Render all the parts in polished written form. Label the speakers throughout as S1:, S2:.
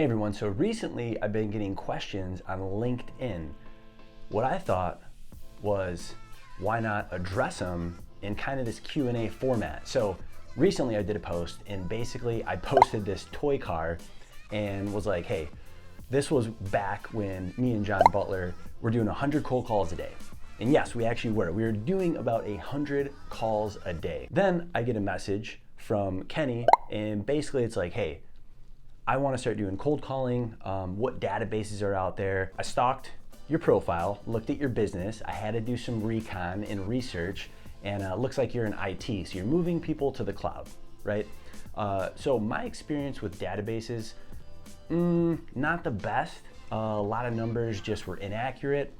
S1: Hey everyone, so recently I've been getting questions on LinkedIn. What I thought was, why not address them in kind of this Q&A format? So recently I did a post and basically I posted this toy car and was like, hey, this was back when me and John Butler were doing 100 cold calls a day. And yes, we actually were. We were doing about 100 calls a day. Then I get a message from Kenny and basically it's like, hey, I want to start doing cold calling. What databases are out there? I stalked your profile, looked at your business. I had to do some recon and research, and it looks like you're in IT, so you're moving people to the cloud, right? So my experience with databases, not the best. A lot of numbers just were inaccurate.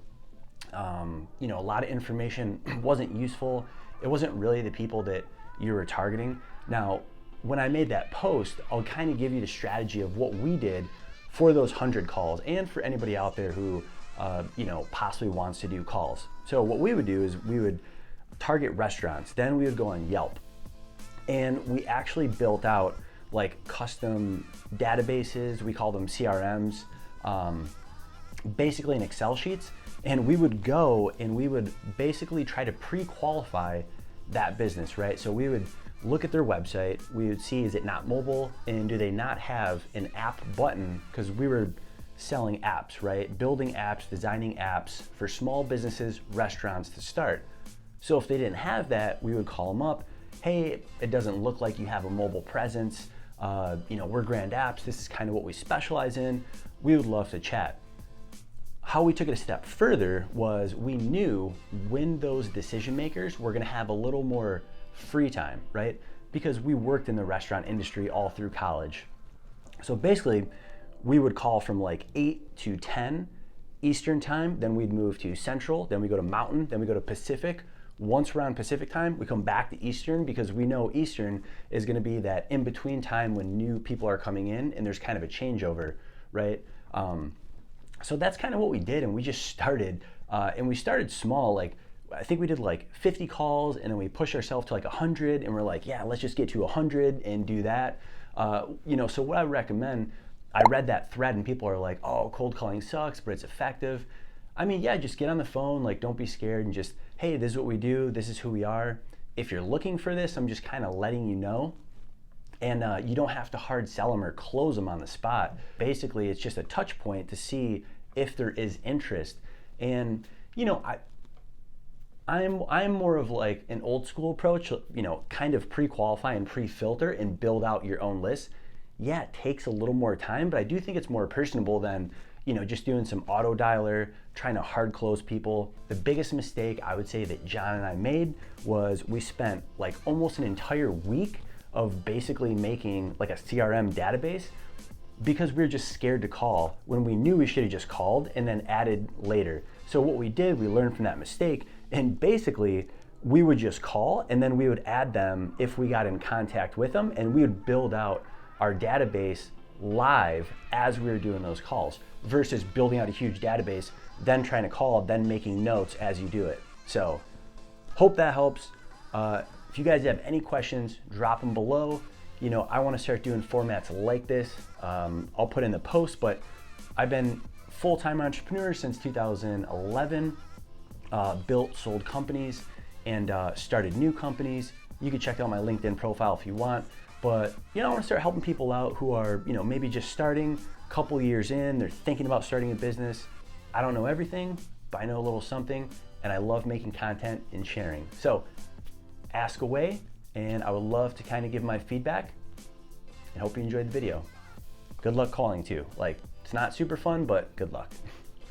S1: A lot of information wasn't useful. It wasn't really the people that you were targeting. Now, when I made that post, I'll kind of give you the strategy of what we did for those 100 calls and for anybody out there who, possibly wants to do calls. So what we would do is we would target restaurants, then we would go on Yelp. And we actually built out like custom databases, we call them CRMs, basically in Excel sheets. And we would go and we would basically try to pre-qualify that business, right? So we would look at their website, we would see, is it not mobile, and do they not have an app button? Because we were selling apps, right? Building apps, designing apps for small businesses, restaurants to start. So if they didn't have that, we would call them up. Hey, it doesn't look like you have a mobile presence. We're Grand Apps. This is kind of what we specialize in. We would love to chat. How we took it a step further was we knew when those decision makers were gonna have a little more free time, right? Because we worked in the restaurant industry all through college. So basically, we would call from like 8 to 10 Eastern time, then we'd move to Central, then we go to Mountain, then we go to Pacific. Once we're on Pacific time, we come back to Eastern because we know Eastern is gonna be that in-between time when new people are coming in and there's kind of a changeover, right? So that's kind of what we did, and we just started, and we started small. Like, I think we did like 50 calls, and then we pushed ourselves to like 100, and we're like, yeah, let's just get to 100 and do that. So what I recommend, I read that thread and people are like, oh, cold calling sucks, but it's effective. I mean, yeah, just get on the phone, like don't be scared and just, hey, this is what we do, this is who we are. If you're looking for this, I'm just kind of letting you know. And you don't have to hard sell them or close them on the spot. Basically, it's just a touch point to see if there is interest. And, I'm more of like an old school approach, kind of pre-qualify and pre-filter and build out your own list. Yeah, it takes a little more time, but I do think it's more personable than, just doing some auto dialer, trying to hard close people. The biggest mistake I would say that John and I made was we spent like almost an entire week of basically making like a CRM database because we were just scared to call when we knew we should have just called and then added later. So what we did, we learned from that mistake, and basically we would just call and then we would add them if we got in contact with them, and we would build out our database live as we were doing those calls versus building out a huge database, then trying to call, then making notes as you do it. So hope that helps. If you guys have any questions, drop them below. I want to start doing formats like this. I'll put in the post, but I've been full-time entrepreneur since 2011, built, sold companies, and started new companies. You can check out my LinkedIn profile if you want, but I want to start helping people out who are, maybe just starting, a couple years in, they're thinking about starting a business. I don't know everything, but I know a little something, and I love making content and sharing. So ask away, and I would love to kind of give my feedback, and hope you enjoyed the video. Good luck calling too. Like, it's not super fun, but good luck.